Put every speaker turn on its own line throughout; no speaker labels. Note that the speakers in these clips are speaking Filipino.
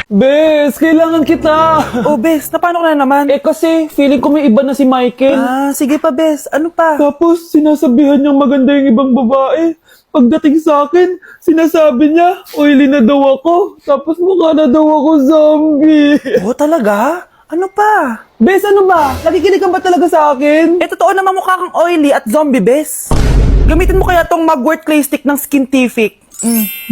Bes, kailangan kita.
Oh, Bes, na paano ka na naman?
Kasi feeling ko may iba na si Michael.
Sige pa, Bes. Ano pa?
Tapos sinasabihan niyang maganda yung ibang babae. Pagdating sa akin, sinasabi niya, oily na daw ako. Tapos mukha na daw ako zombie.
Oh, talaga? Ano pa?
Bes, ano ba? Nakikinig ka ba talaga sa akin?
Totoo naman mukha kang oily at zombie, Bes. Gamitin mo kaya tong Mugwort Clay Stick ng Skintific.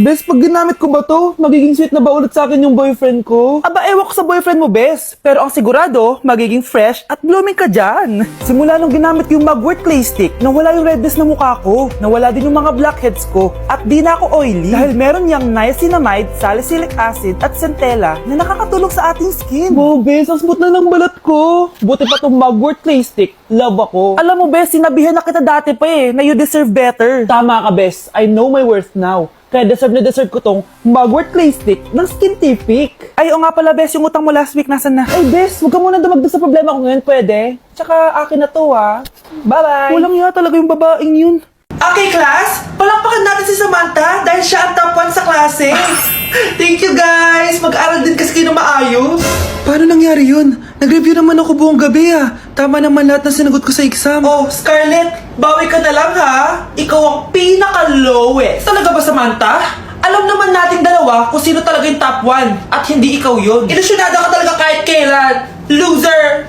Bes, pag ginamit ko ba to, magiging sweet na ba ulit sa akin yung boyfriend ko?
Aba, ewan ko sa boyfriend mo, Bes. Pero ang sigurado, magiging fresh at blooming ka dyan. Simula nung ginamit ko yung Mugwort Clay Stick, nawala yung redness na mukha ko. Nawala din yung mga blackheads ko. At di na ako oily. Dahil meron niyang niacinamide, salicylic acid, at centella na nakakatulong sa ating skin.
Wow, Bes, ang smooth na ng balat ko. Buti pa tong Mugwort Clay Stick. Love ako.
Alam mo, Bes, sinabihan na kita dati pa na you deserve better.
Tama ka, Bes. I know my worth now. Kaya deserve na deserve ko tong Mugwort Clay Stick ng Skintific.
Ay, o nga pala, Bes, yung utang mo last week, nasan na?
Ay, Bes, huwag ka muna dumagdag sa problema ko ngayon, pwede? Tsaka akin na to, ha? Bye-bye!
Walang iya talaga yung babaeng yun. Okay, class! Palakpakan natin si Samantha dahil siya ang top 1 sa klase. Thank you, guys! Mag-aral din kasi kayo na maayos. Paano nangyari yun? Nag-review naman ako buong gabi Tama naman lahat ng sinagot ko sa exam. Oh, Scarlett! Bawi ka na lang ha! Ikaw ang pinaka-lowest. Talaga ba, Samantha? Alam naman nating dalawa kung sino talaga yung top 1 at hindi ikaw yun. Ilusyonada ka talaga kahit kailan. Loser!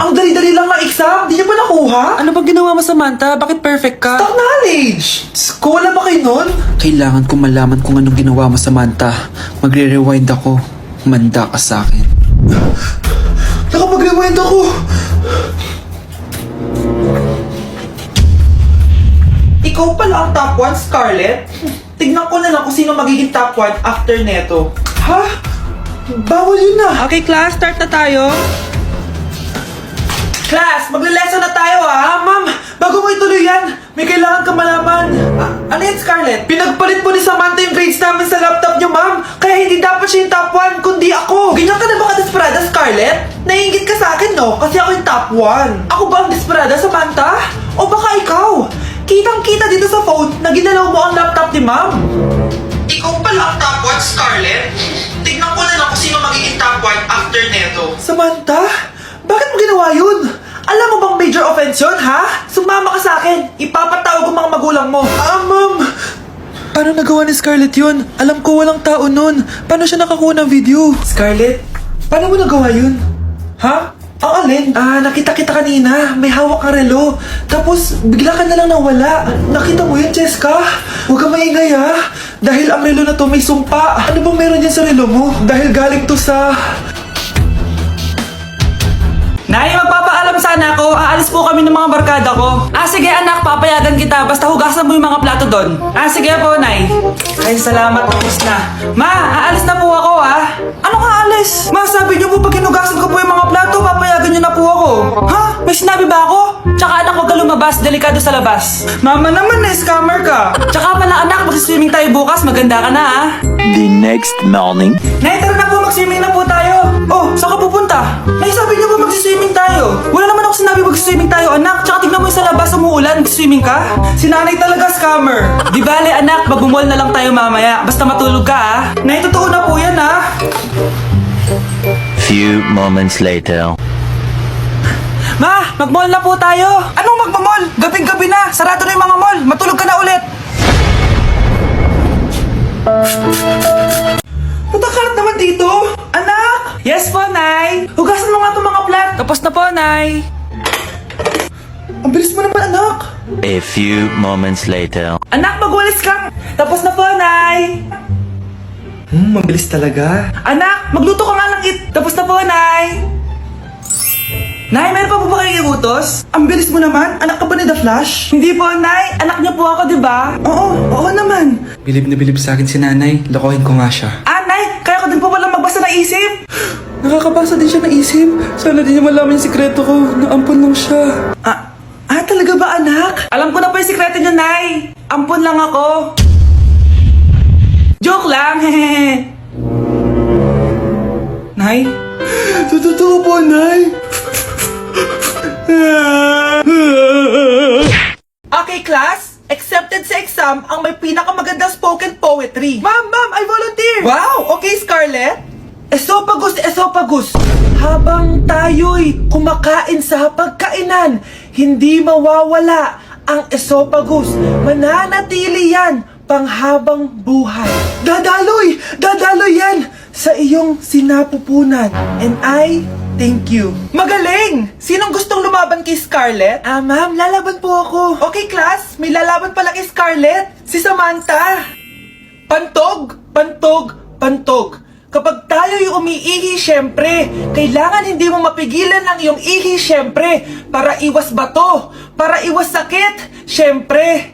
Ang dali-dali lang ng exam, di niyo pa nakuha? Ano bang ginawa mo, Samantha? Bakit perfect ka? Stock knowledge! Ko, wala ba kayo nun?
Kailangan ko malaman kung anong ginawa mo, Samantha. Magre-rewind ako. Manda ka sa akin.
Nakapag-rewind ako! Ikaw pala ang top 1, Scarlett? Tignan ko na lang kung sino magiging top 1 after neto. Ha? Bawal yun na! Okay, class, start na tayo. Class, magle-lesson na tayo Ma'am, bago mo ituloy yan, may kailangan ka malaman. Ano yan, Scarlett? Pinagpalit mo ni Samantha yung grades namin sa laptop niyo, ma'am. Kaya hindi dapat siya yung top 1, kundi ako. Ganyan ka na ba ka-desperada, Scarlett? Naiingit ka sa akin, no? Kasi ako yung top 1. Ako ba ang desperada, Samantha? O baka ikaw? Kitang-kita dito sa phone na ginalaw mo ang laptop ni ma'am. Ikaw pala ang top 1, Scarlett? Tignan ko na lang kung sino magiging top 1 after neto. Samantha? Bakit mo ginawa yun? Alam mo bang major offense yun, ha? Sumama ka sa akin. Ipapatawag ang mga magulang mo. Ma'am. Paano nagawa ni Scarlett yun? Alam ko walang tao nun. Paano siya nakakuha ng video? Scarlett, paano mo nagawa yun? Ha? Ang alin? Nakita kita kanina. May hawak kang relo. Tapos, bigla ka na lang nawala. Nakita mo yun, Cheska? Huwag kang maingay, ha? Dahil ang relo na to may sumpa. Ano bang meron yan sa relo mo? Dahil galing to sa... Nay, magpapaalam sana ako. Aalis po kami ng mga barkada ko. Sige anak, papayagan kita. Basta hugasan mo yung mga plato doon. Sige po, Nay. Ay, salamat. Tapos na. Ma, aalis na po ako, Ano ka aalis? Ma, sabi niyo po pag hinugasan ko po yung mga plato, papayagan niyo na po ako. Ha? May sinabi ba ako? Tsaka anak, huwag ka lumabas. Delikado sa labas. Mama naman, scammer ka. Tsaka pala anak, mag-swimming tayo bukas. Maganda ka na,
The next morning.
Nay, tara na po, mag-swimming na po tayo. Oh, saan ka pupunta? Nay, sabi niyo po mag-swimming tayo. Wala naman ako sinabi mag-swimming tayo, anak. Tsaka tignan mo yung sa labas, umuulan, mag-swimming ka. Si nanay talaga scammer. Di bale, anak, mag-mall na lang tayo mamaya. Basta matulog ka, Nay, totoo na po yan,
Few moments later.
Ma, mag-mall na po tayo. Anong mag-mall? Gabing-gabi na. Sarado na yung mga mall. Matulog ka na ulit. Natakalat naman dito. Anak! Yes po, Nay. Hugasan mo nga itong mga plat. Tapos na po, Nay. Ang bilis mo naman, anak.
A few moments later.
Anak, magwalis ka. Tapos na po, Nay. Mabilis talaga. Anak, magluto ka nga ng Tapos na po, Nay. Nay, meron pa po ba kayong iutos? Ang bilis mo naman. Anak ka ba ni The Flash? Hindi po, Nay. Anak niyo po ako, di ba? Oo naman.
Bilib na bilib sa akin si nanay. Lokohin ko nga siya.
Nay, kaya ko din po pala magbasa ng isip.
Nakakabasa din siya ng isip. Sana din niya malaman yung sikreto ko. Naampon lang siya.
Talaga ba, anak? Alam ko na po yung sikreto niyo, Nay. Ampon lang ako. Joke lang, hehehe. Nay? Totoo po, Nay. Okay, class. Accepted sa exam ang may pinakamagandang spoken poetry. Ma'am, I volunteer. Wow, okay Okay, Scarlett? Esophagus, esophagus. Habang tayo'y kumakain sa pagkainan, hindi mawawala ang esophagus. Mananatili yan panghabang buhay. Dadaloy! Dadaloy yan sa iyong sinapupunan. And I thank you. Magaling! Sinong gustong lumaban kay Scarlett? Ma'am, lalaban po ako. Okay, class, may lalaban pala kay Scarlett. Si Samantha. Pantog, pantog, pantog. Kapag tayo'y umiihi, syempre, kailangan hindi mo mapigilan ang iyong ihi, syempre, para iwas bato, para iwas sakit, syempre,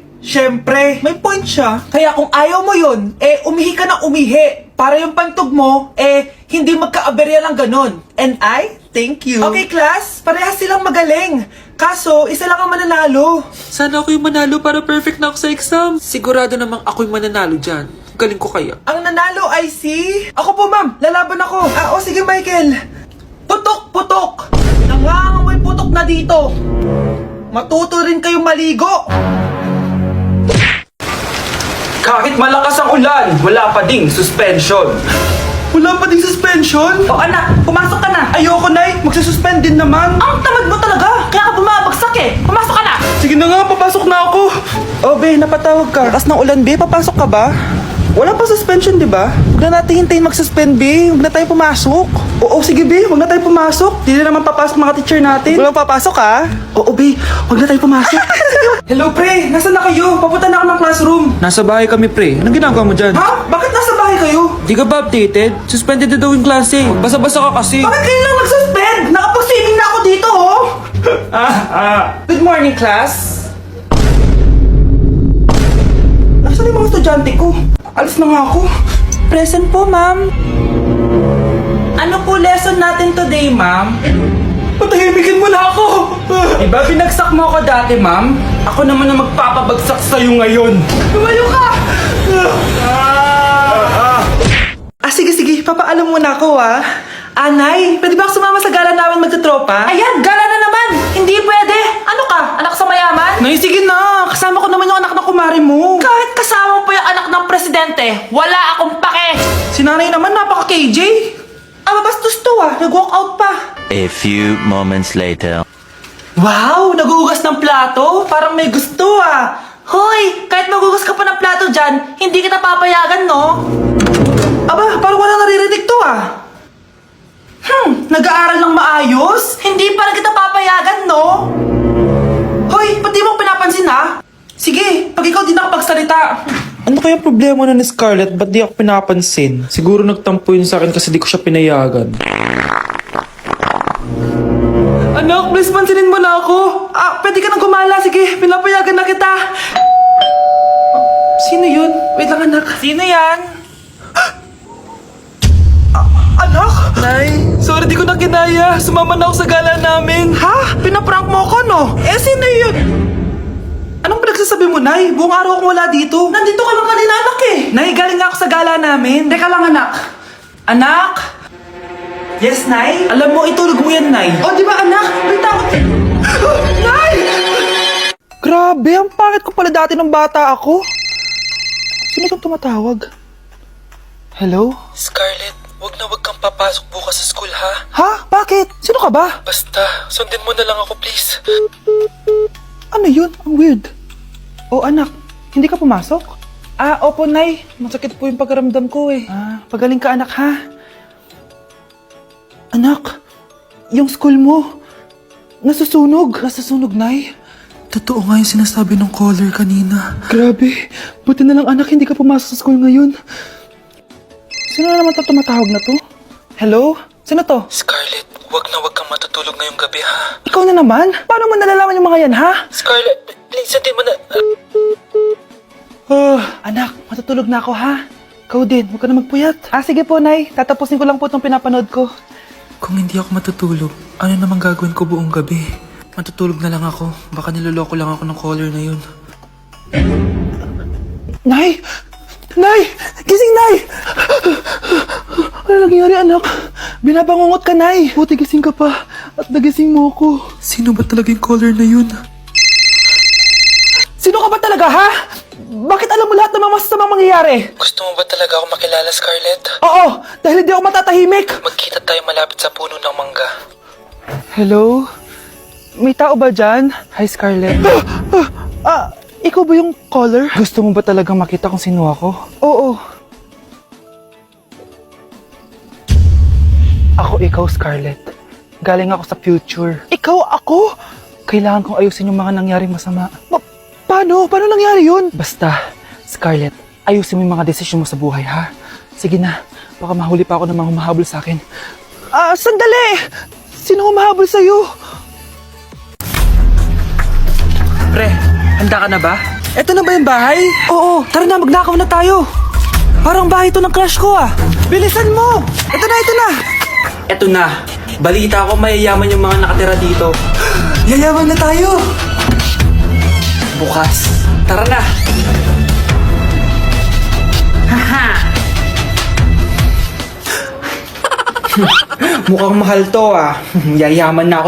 may point siya. Kaya kung ayaw mo yun, umihi ka na umihi, para yung pantog mo, hindi magka-aberya lang ganon. And I thank you. Okay, class, parehas silang magaling. Kaso, isa lang ang mananalo.
Sana ako yung manalo para perfect na ako sa exam. Sigurado namang ako yung mananalo dyan. Galing ko kaya.
Ang nanalo ay si... Ako po, ma'am. Lalaban ako. Sige, Michael. Putok, putok. Nangangamoy putok na dito. Matuto rin kayong maligo.
Kahit malakas ang ulan, wala pa ding suspension.
Wala pa ding suspension?
O anak, pumasok ka na.
Ayoko, Nay. Magsususpend din naman.
Ang tamad mo talaga. Kaya ka bumabagsak eh. Pumasok ka na.
Sige na nga, papasok na ako. Oh, Be, napatawag ka. Lakas ng ulan, Be. Papasok ka ba? Wala pa suspension, di ba? Huwag na natin hintayin mag-suspend, Be. Huwag na tayo pumasok. Oo, sige, Be. Huwag na tayo pumasok. Di na naman papasok mga teacher natin. Walang papasok, ha? Oo, Be. Huwag na tayo pumasok. Hello, pre. Nasaan na kayo? Papunta na ako ng classroom.
Nasa bahay kami, pre. Anong ginagawa mo dyan?
Ha? Bakit nasa bahay kayo?
Di ka ba updated? Suspended na daw yung klase. Basa-basa ka kasi.
Bakit kayo lang nag-suspend? Nakapag-swimming na ako dito, oh. Good morning, class. Nasaan yung mga estudyante ko? Alis na nga ako. Present po, ma'am. Ano po lesson natin today, ma'am? Patahimikin mo na ako! Diba binagsak mo ako dati, ma'am? Ako naman ang magpapabagsak sa'yo ngayon. Lumayo ka! Sige, papaalam muna ako, Anay, pwede ba ako sumama sa gala namin magtutropa?
Ayan, gala na naman. Hindi pwede. Ano ka? Anak sa mayaman?
Nay, sige na! Kasama ko naman yung anak ng kumari mo.
Kahit kasama mo pa yung anak ng presidente, wala akong pake.
Si nanay naman, napaka-KJ. Mabastos to, nag-walk out pa.
A few moments later.
Wow, nagugas ng plato? Parang may gusto,
Hoy, kahit magugas ka pa ng plato dyan, hindi kita papayagan, no?
Aba, parang wala naririnig to, nag-aaral ng maayos?
Hindi pa rin kita papayagan, no?
Hoy, ba't di mo pinapansin, Sige, pag ikaw di nakapagsalita. Ano kaya problema na ni Scarlett? Ba't di ako pinapansin?
Siguro nagtampo yun sa akin kasi di ko siya pinayagan.
Anak, please pansinin mo na ako. Pwede ka nang gumala. Sige, pinapayagan na kita. Sino yun? Wait lang, anak.
Sino yan?
Anak? Nay, sorry di ko na kinaya. Sumama na ako sa gala namin. Ha? Pinaprank mo ako, no? Sino yun? Anong pinagsasabi mo, Nay? Buong araw akong wala dito. Nandito ka lang kanina, anak, Nay, galing nga ako sa gala namin. Teka lang, anak. Anak? Yes, Nay? Alam mo, itulog mo yan, Nay. Oh, di ba, anak? May takot. Nay! Grabe, ang pangit ko pala dati ng bata ako. Sino kang tumatawag? Hello?
Scarlett, wag kang papasok bukas sa school, ha?
Ha? Bakit? Sino ka ba?
Basta, sundin mo na lang ako, please.
Ano yun? Ang weird. Oh, anak, hindi ka pumasok? Opo, Nay. Masakit po yung pagkaramdam ko, pagaling ka, anak, ha? Anak, yung school mo, nasusunog. Nasusunog, Nay?
Totoo nga yung sinasabi ng caller kanina.
Grabe. Buti na lang, anak, hindi ka pumasok sa school ngayon. Sino na naman tumatawag na to? Hello? Sino to?
Scarlett, wag kang matutulog ngayong gabi, ha?
Ikaw na naman? Paano mo nalalaman yung mga yan, ha?
Scarlett, please, sundin mo na...
Anak, matutulog na ako, ha? Ikaw din, huwag ka na magpuyat. Sige po, Nay. Tatapusin ko lang po itong pinapanood ko.
Kung hindi ako matutulog, ano namang gagawin ko buong gabi? Matutulog na lang ako. Baka niloloko lang ako ng caller na yun.
Nay! Nay! Gising, Nay! Ano nangyari, anak? Binabangungot ka, Nay. Buti gising ka pa. At nagising mo ako.
Sino ba talaga yung caller na yun?
Sino ka ba talaga, ha? Bakit alam mo lahat ng mga masasamang mangyayari?
Gusto mo ba talaga ako makilala, Scarlett?
Oo, dahil hindi ako matatahimik.
Magkita tayo malapit sa puno ng mangga.
Hello? May tao ba dyan?
Hi, Scarlett.
Ikaw ba yung caller?
Gusto mo ba talagang makita kung sino ako?
Oo.
Ako ikaw, Scarlett. Galing ako sa future.
Ikaw ako?
Kailangan kong ayusin yung mga nangyaring masama.
Paano? Paano nangyari yun?
Basta, Scarlett, ayusin mo yung mga desisyon mo sa buhay, ha? Sige na, baka mahuli pa ako ng mga humahabol sa akin.
Sandali! Sino humahabol sa'yo?
Pre, handa ka na ba?
Eto na ba yung bahay? Oo, tara na, magnakaw na tayo. Parang bahay to ng crush ko ah. Bilisan mo! Ito na!
Eto na, balita ko mayayaman yung mga nakatira dito.
Yayaman na tayo!
Bukas, tara na!
Mukhang mahal to ah. Yayaman na ako